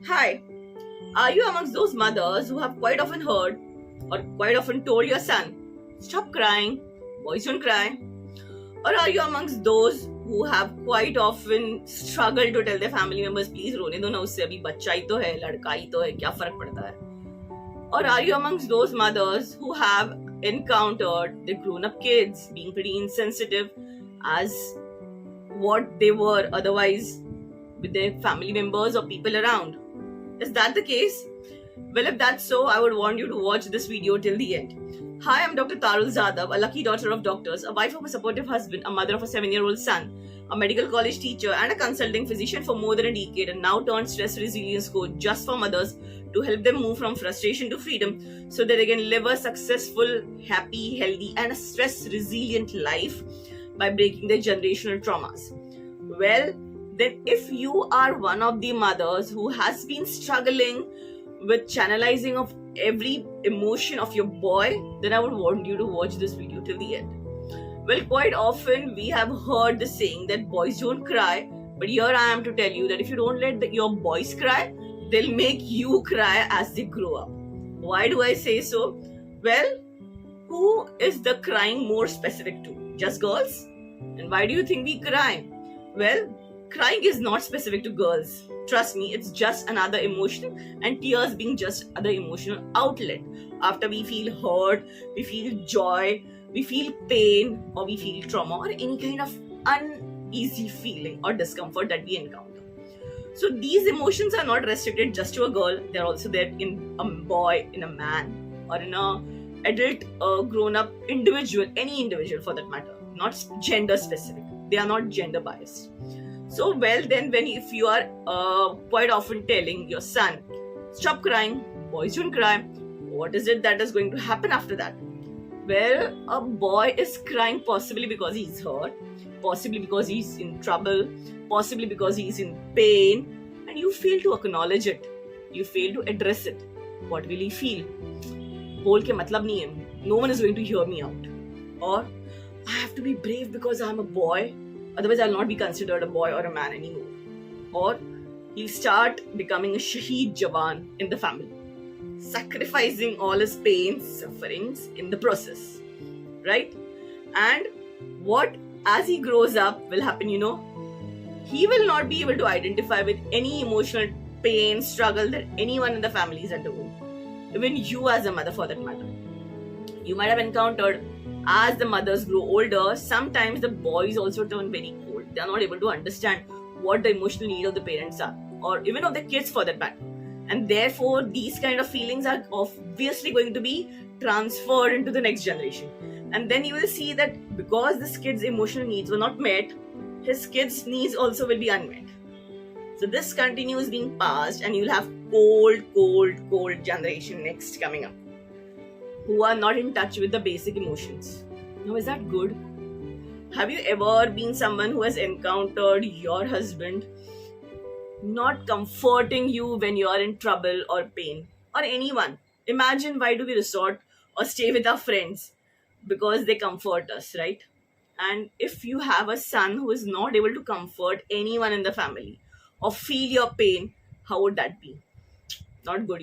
Hi, are you amongst those mothers who have quite often heard or quite often told your son, stop crying, boys don't cry? Or are you amongst those who have quite often struggled to tell their family members, please रोने दो ना उससे अभी बच्चा ही तो है लड़का ही तो है क्या फर्क पड़ता है? Or are you amongst those mothers who have encountered their grown up kids being pretty insensitive as what they were otherwise with their family members or people around? Is that the case? Well, if that's so, I would want you to watch this video till the end. Hi, I'm Dr. Tarul Jadhav, a lucky daughter of doctors, a wife of a supportive husband, a mother of a 7-year-old son, a medical college teacher, and a consulting physician for more than a decade, and now turned stress resilience coach just for mothers to help them move from frustration to freedom so that they can live a successful, happy, healthy, and a stress resilient life by breaking their generational traumas. Well, then if you are one of the mothers who has been struggling with channelizing of every emotion of your boy, then I would want you to watch this video till the end. Well, quite often we have heard the saying that boys don't cry, but here I am to tell you that if you don't let your boys cry, they'll make you cry as they grow up. Why do I say so? Well, who is the crying more specific to? Just girls? And why do you think we cry? Well, crying is not specific to girls. Trust me, it's just another emotion, and tears being just other emotional outlet. After we feel hurt, we feel joy, we feel pain, or we feel trauma, or any kind of uneasy feeling or discomfort that we encounter. So these emotions are not restricted just to a girl. They're also there in a boy, in a man, or in a adult, grown-up individual, any individual for that matter. Not gender specific. They are not gender biased. So, well, then, if you are quite often telling your son, stop crying, boys don't cry, what is it that is going to happen after that? Well, a boy is crying possibly because he's hurt, possibly because he's in trouble, possibly because he's in pain, and you fail to acknowledge it. You fail to address it. What will he feel? बोल के मतलब नहीं है. No one is going to hear me out. Or, I have to be brave because I'm a boy. Otherwise, I'll not be considered a boy or a man anymore. Or he'll start becoming a Shaheed Jawan in the family, sacrificing all his pains, sufferings in the process. Right? And what, as he grows up, will happen, he will not be able to identify with any emotional pain, struggle that anyone in the family is undergoing. Even you as a mother for that matter. You might have encountered as the mothers grow older, sometimes the boys also turn very cold. They are not able to understand what the emotional need of the parents are, or even of the kids for that matter. And therefore, these kind of feelings are obviously going to be transferred into the next generation. And then you will see that because this kid's emotional needs were not met, his kids' needs also will be unmet. So this continues being passed, and you'll have cold generation next coming up, who are not in touch with the basic emotions. Now, is that good? Have you ever been someone who has encountered your husband not comforting you when you are in trouble or pain, or anyone? Imagine, why do we resort or stay with our friends? Because they comfort us, right? And if you have a son who is not able to comfort anyone in the family or feel your pain, how would that be? Not good,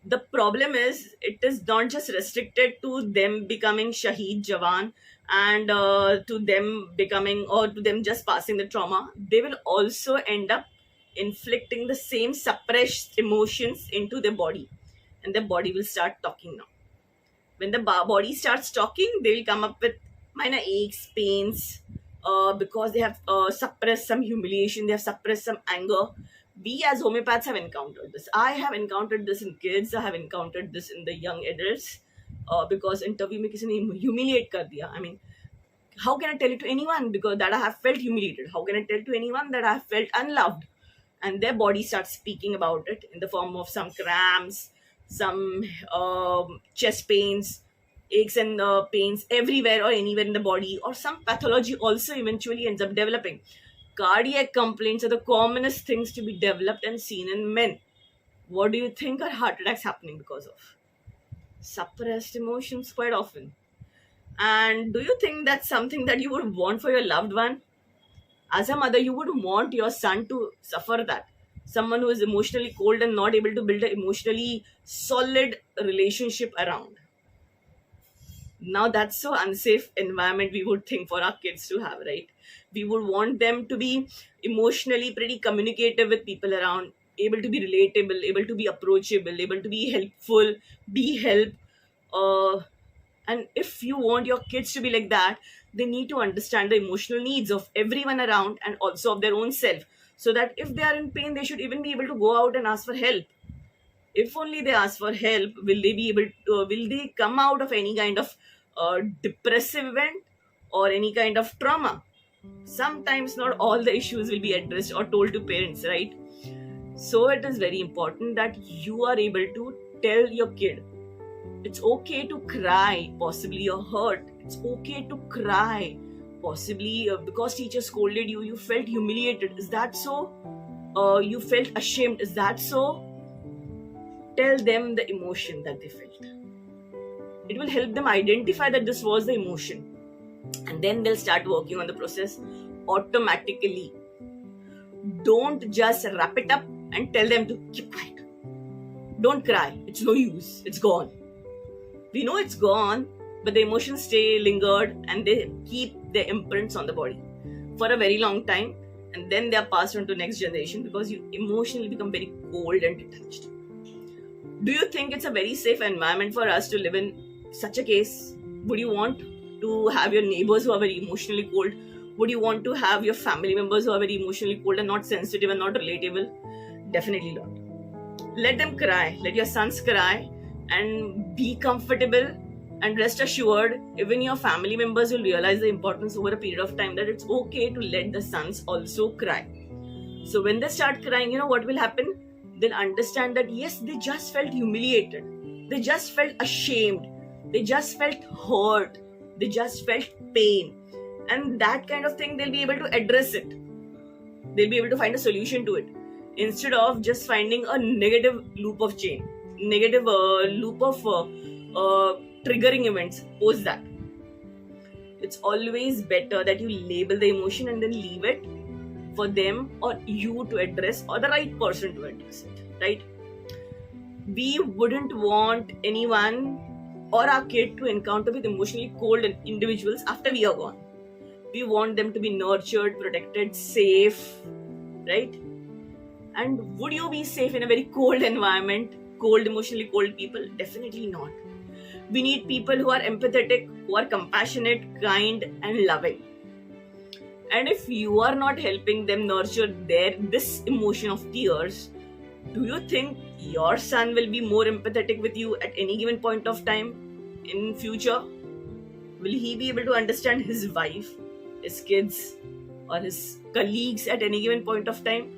The problem is, it is not just restricted to them becoming Shaheed Jawan and to them becoming, or to them just passing the trauma. They will also end up inflicting the same suppressed emotions into their body, and their body will start talking now. When the body starts talking, they will come up with minor aches, pains, because they have suppressed some humiliation, they have suppressed some anger. We as homeopaths have encountered this. I have encountered this in kids. I have encountered this in the young adults, because interview में किसी ने humiliate कर दिया. I mean, how can I tell it to anyone because that I have felt humiliated? How can I tell to anyone that I have felt unloved? And their body starts speaking about it in the form of some cramps, some chest pains, aches and pains everywhere or anywhere in the body, or some pathology also eventually ends up developing. Cardiac complaints are the commonest things to be developed and seen in men. What do you think are heart attacks happening because of? Suppressed emotions quite often. And do you think that's something that you would want for your loved one? As a mother, you would want your son to suffer that. someone who is emotionally cold and not able to build an emotionally solid relationship around. Now that's so unsafe environment we would think for our kids to have, right? We would want them to be emotionally pretty communicative with people around, able to be relatable, able to be approachable, able to be helpful, be help. And if you want your kids to be like that, they need to understand the emotional needs of everyone around and also of their own self, so that if they are in pain, they should even be able to go out and ask for help. If only they ask for help, will they be able to, will they come out of any kind of depressive event or any kind of trauma. Sometimes not all the issues will be addressed or told to parents, right? So it is very important that you are able to tell your kid it's okay to cry, possibly you're hurt, it's okay to cry, possibly because teacher scolded you, you felt humiliated, is that so? You felt ashamed, is that so? Tell them the emotion that they felt. It will help them identify that this was the emotion, and then they'll start working on the process automatically. Don't just wrap it up and tell them to keep quiet. Don't cry, it's no use, it's gone. We know it's gone, but the emotions stay lingered and they keep their imprints on the body for a very long time, and then they are passed on to next generation because you emotionally become very cold and detached. Do you think it's a very safe environment for us to live in such a case? Would you want to have your neighbors who are very emotionally cold? Would you want to have your family members who are very emotionally cold and not sensitive and not relatable? Definitely not. Let them cry. Let your sons cry and be comfortable, and rest assured, even your family members will realize the importance over a period of time that it's okay to let the sons also cry. So when they start crying, you know what will happen? They'll understand that yes, they just felt humiliated, they just felt ashamed, they just felt hurt, they just felt pain, and that kind of thing they'll be able to address it. They'll be able to find a solution to it instead of just finding a negative loop of chain, negative loop of triggering events post that. It's always better that you label the emotion and then leave it for them or you to address, or the right person to address it, right? We wouldn't want anyone or our kid to encounter with emotionally cold individuals after we are gone. We want them to be nurtured, protected, safe, right? And would you be safe in a very cold environment? Cold, emotionally cold people? Definitely not. We need people who are empathetic, who are compassionate, kind, and loving. And if you are not helping them nurture this emotion of tears, do you think your son will be more empathetic with you at any given point of time in future? Will he be able to understand his wife, his kids, or his colleagues at any given point of time?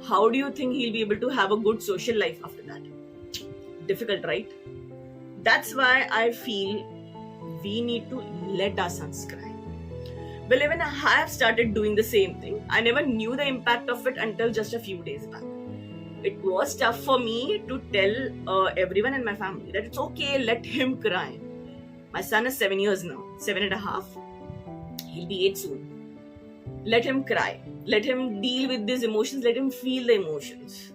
How do you think he'll be able to have a good social life after that? Difficult, right? That's why I feel we need to let our sons cry. Well, even I have started doing the same thing. I never knew the impact of it until just a few days back. It was tough for me to tell everyone in my family that it's okay, let him cry. My son is 7 years now, 7.5. He'll be 8 soon. Let him cry. Let him deal with these emotions. Let him feel the emotions.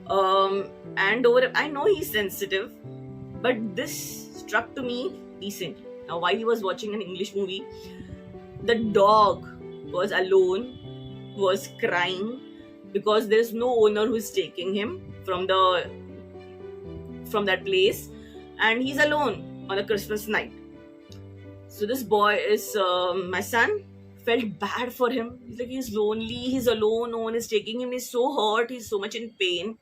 I know he's sensitive, but this struck to me recently. Now, while he was watching an English movie, the dog was alone, was crying because there is no owner who is taking him from that place, and he's alone on a Christmas night. So this boy is my son. Felt bad for him. He's like, he's lonely, he's alone, no one is taking him, he's so hurt, he's so much in pain.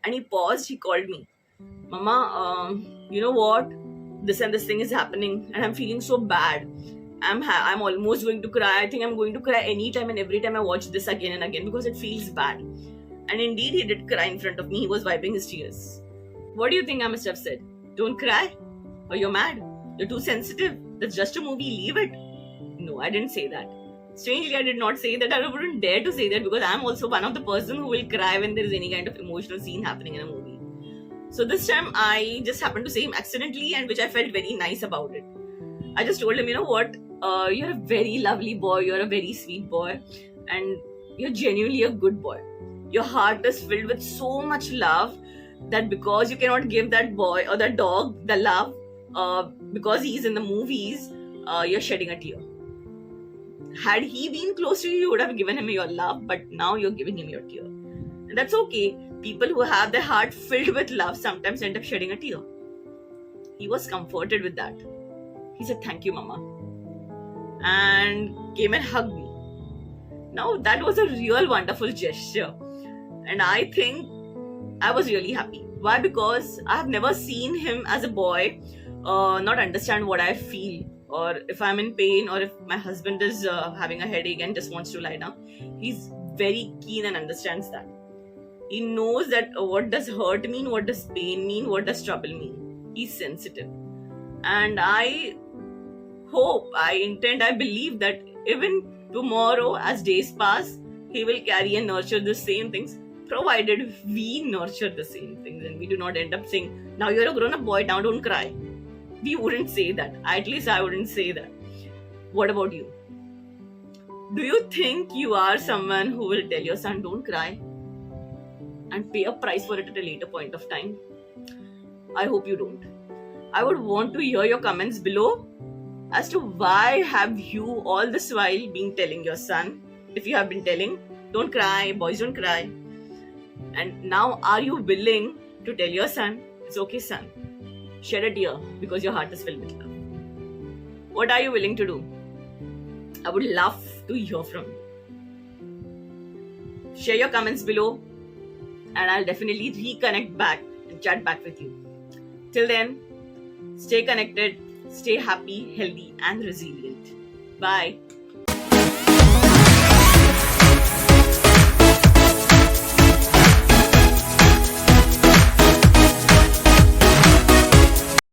And he paused, he called me, Mama, you know what? This and this thing is happening, and I'm feeling so bad. I'm almost going to cry. I think I'm going to cry anytime and every time I watch this again and again because it feels bad. And indeed, he did cry in front of me. He was wiping his tears. What do you think I must have said? Don't cry? Or you're mad? You're too sensitive? That's just a movie. Leave it. No, I didn't say that. Strangely, I did not say that. I wouldn't dare to say that because I'm also one of the person who will cry when there is any kind of emotional scene happening in a movie. So this time, I just happened to say him accidentally, and which I felt very nice about it. I just told him, you know what? You're a very lovely boy. You're a very sweet boy. And you're genuinely a good boy. Your heart is filled with so much love that because you cannot give that boy or that dog the love because he's in the movies, you're shedding a tear. Had he been close to you, you would have given him your love, but now you're giving him your tear. And that's okay. People who have their heart filled with love sometimes end up shedding a tear. He was comforted with that. He said, "Thank you, Mama," and came and hugged me. Now, that was a real wonderful gesture. And I think I was really happy. Why? Because I have never seen him as a boy not understand what I feel, or if I'm in pain, or if my husband is having a headache and just wants to lie down. He's very keen and understands that. He knows that what does hurt mean, what does pain mean, what does trouble mean. He's sensitive. And I hope, I intend, I believe that even tomorrow, as days pass, he will carry and nurture the same things, provided we nurture the same things and we do not end up saying, "Now you're a grown-up boy, now don't cry." We wouldn't say that. At least I wouldn't say that. What about you? Do you think you are someone who will tell your son, "Don't cry," and pay a price for it at a later point of time? I hope you don't. I would want to hear your comments below as to why have you all this while been telling your son, if you have been telling, "Don't cry, boys don't cry," and now are you willing to tell your son, "It's okay, son, shed a tear because your heart is filled with love"? What are you willing to do? I would love to hear from you. Share your comments below and I'll definitely reconnect back and chat back with you. Till then, stay connected, stay happy, healthy and resilient. Bye.